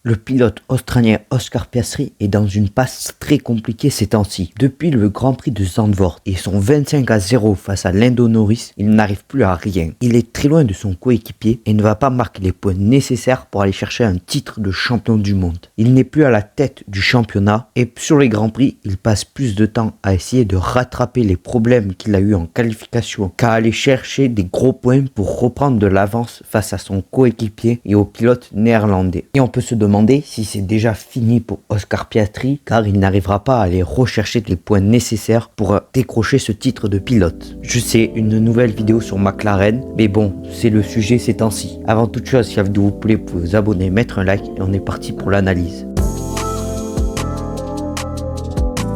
Le pilote australien Oscar Piastri est dans une passe très compliquée ces temps-ci. Depuis le Grand Prix de Zandvoort et son 25-0 face à Lando Norris, il n'arrive plus à rien. Il est très loin de son coéquipier et ne va pas marquer les points nécessaires pour aller chercher un titre de champion du monde. Il n'est plus à la tête du championnat et sur les Grands Prix, il passe plus de temps à essayer de rattraper les problèmes qu'il a eu en qualification qu'à aller chercher des gros points pour reprendre de l'avance face à son coéquipier et au pilote néerlandais. Et on peut se demander si c'est déjà fini pour Oscar Piastri, car il n'arrivera pas à aller rechercher les points nécessaires pour décrocher ce titre de pilote. Je sais, une nouvelle vidéo sur McLaren, mais bon, c'est le sujet ces temps-ci. Avant toute chose, si la vidéo vous plaît, vous pouvez vous abonner, mettre un like et on est parti pour l'analyse.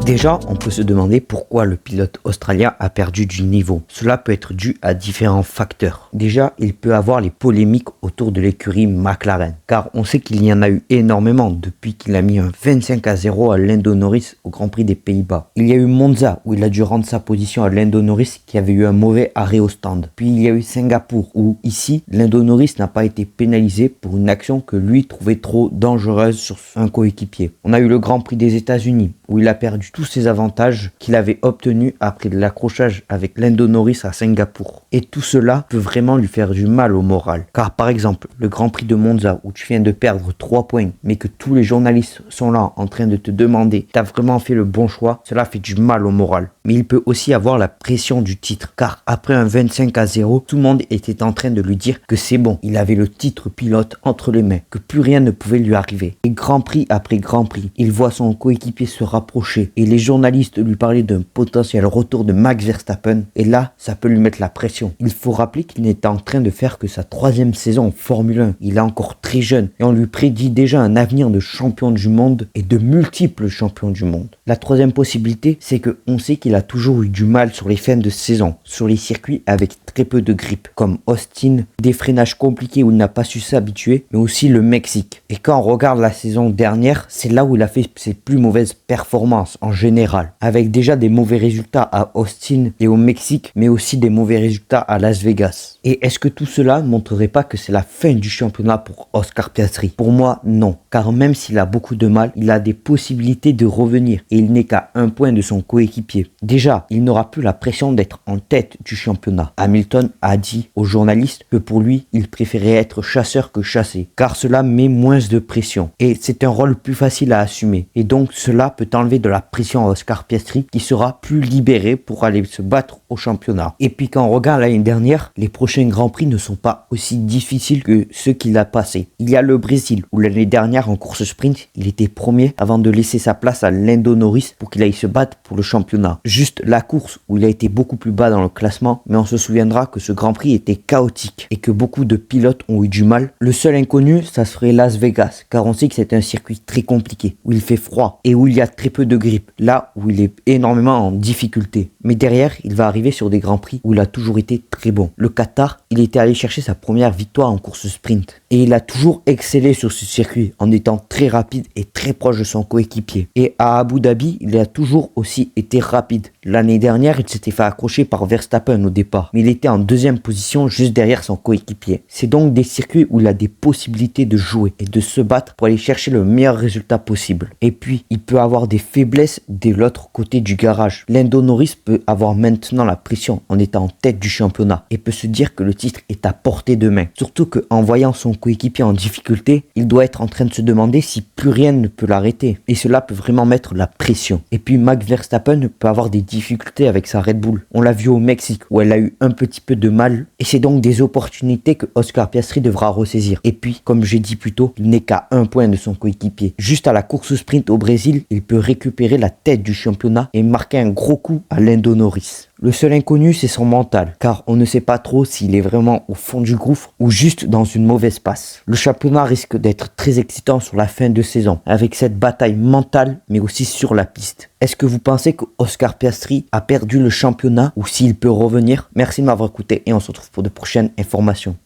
Déjà, on peut se demander pourquoi le pilote australien a perdu du niveau. Cela peut être dû à différents facteurs. Déjà, il peut avoir les polémiques autour de l'écurie McLaren, car on sait qu'il y en a eu énormément depuis qu'il a mis un 25-0 à Lando Norris au Grand Prix des Pays-Bas. Il y a eu Monza, où il a dû rendre sa position à Lando Norris qui avait eu un mauvais arrêt au stand. Puis il y a eu Singapour, où ici, Lando Norris n'a pas été pénalisé pour une action que lui trouvait trop dangereuse sur un coéquipier. On a eu le Grand Prix des États-Unis, où il a perdu tous ses avantages qu'il avait obtenus après l'accrochage avec Lando Norris à Singapour. Et tout cela peut vraiment lui faire du mal au moral. Car par exemple, le Grand Prix de Monza où tu viens de perdre 3 points, mais que tous les journalistes sont là en train de te demander « t'as vraiment fait le bon choix ?» Cela fait du mal au moral. Mais il peut aussi avoir la pression du titre. Car après un 25-0, tout le monde était en train de lui dire que c'est bon. Il avait le titre pilote entre les mains, que plus rien ne pouvait lui arriver. Et Grand Prix après Grand Prix, il voit son coéquipier se rapprocher et les journalistes lui parlaient d'un potentiel retour de Max Verstappen et là, ça peut lui mettre la pression. Il faut rappeler qu'il n'est en train de faire que sa 3e saison en Formule 1. Il est encore très jeune et on lui prédit déjà un avenir de champion du monde et de multiples champions du monde. La 3e possibilité, c'est qu'on sait qu'il a toujours eu du mal sur les fins de saison, sur les circuits avec très peu de grippe, comme Austin, des freinages compliqués où il n'a pas su s'habituer, mais aussi le Mexique. Et quand on regarde la saison dernière, c'est là où il a fait ses plus mauvaises performances en général, avec déjà des mauvais résultats à Austin et au Mexique, mais aussi des mauvais résultats à Las Vegas. Et est-ce que tout cela ne montrerait pas que c'est la fin du championnat pour Oscar Piastri? Pour moi, non, car même s'il a beaucoup de mal, il a des possibilités de revenir et il n'est qu'à 1 point de son coéquipier. Déjà, il n'aura plus la pression d'être en tête du championnat. Hamilton a dit aux journalistes que pour lui, il préférait être chasseur que chassé, car cela met moins de pression et c'est un rôle plus facile à assumer. Et donc cela peut enlever de la pression à Oscar Piastri qui sera plus libéré pour aller se battre au championnat. Et puis quand on regarde l'année dernière, les prochains Grands Prix ne sont pas aussi difficiles que ceux qu'il a passés. Il y a le Brésil où l'année dernière en course sprint, il était premier avant de laisser sa place à Lando Norris pour qu'il aille se battre pour le championnat. Juste la course où il a été beaucoup plus bas dans le classement, mais on se souviendra que ce Grand Prix était chaotique et que beaucoup de pilotes ont eu du mal. Le seul inconnu, ça serait Las Vegas, car on sait que c'est un circuit très compliqué, où il fait froid et où il y a très peu de grippe, là où il est énormément en difficulté. Mais derrière, il va arriver sur des Grands Prix où il a toujours été très bon. Le Qatar, il était allé chercher sa première victoire en course sprint. Et il a toujours excellé sur ce circuit en étant très rapide et très proche de son coéquipier. Et à Abu Dhabi, il a toujours aussi été rapide. L'année dernière, il s'était fait accrocher par Verstappen au départ, mais il était en 2e position juste derrière son coéquipier. C'est donc des circuits où il a des possibilités de jouer et de se battre pour aller chercher le meilleur résultat possible. Et puis, il peut avoir des faiblesses de l'autre côté du garage. Lando Norris peut avoir maintenant la pression en étant en tête du championnat et peut se dire que le titre est à portée de main. Surtout qu'en voyant son coéquipier en difficulté, il doit être en train de se demander si plus rien ne peut l'arrêter. Et cela peut vraiment mettre la pression. Et puis Max Verstappen peut avoir des difficultés avec sa Red Bull. On l'a vu au Mexique où elle a eu un petit peu de mal. Et c'est donc des opportunités que Oscar Piastri devra ressaisir. Et puis, comme j'ai dit plus tôt, il n'est qu'à 1 point de son coéquipier. Juste à la course sprint au Brésil, il peut récupérer la tête du championnat et marquer un gros coup à Lando Norris. Le seul inconnu, c'est son mental, car on ne sait pas trop s'il est vraiment au fond du gouffre ou juste dans une mauvaise passe. Le championnat risque d'être très excitant sur la fin de saison, avec cette bataille mentale, mais aussi sur la piste. Est-ce que vous pensez que Oscar Piastri a perdu le championnat ou s'il peut revenir? Merci de m'avoir écouté et on se retrouve pour de prochaines informations.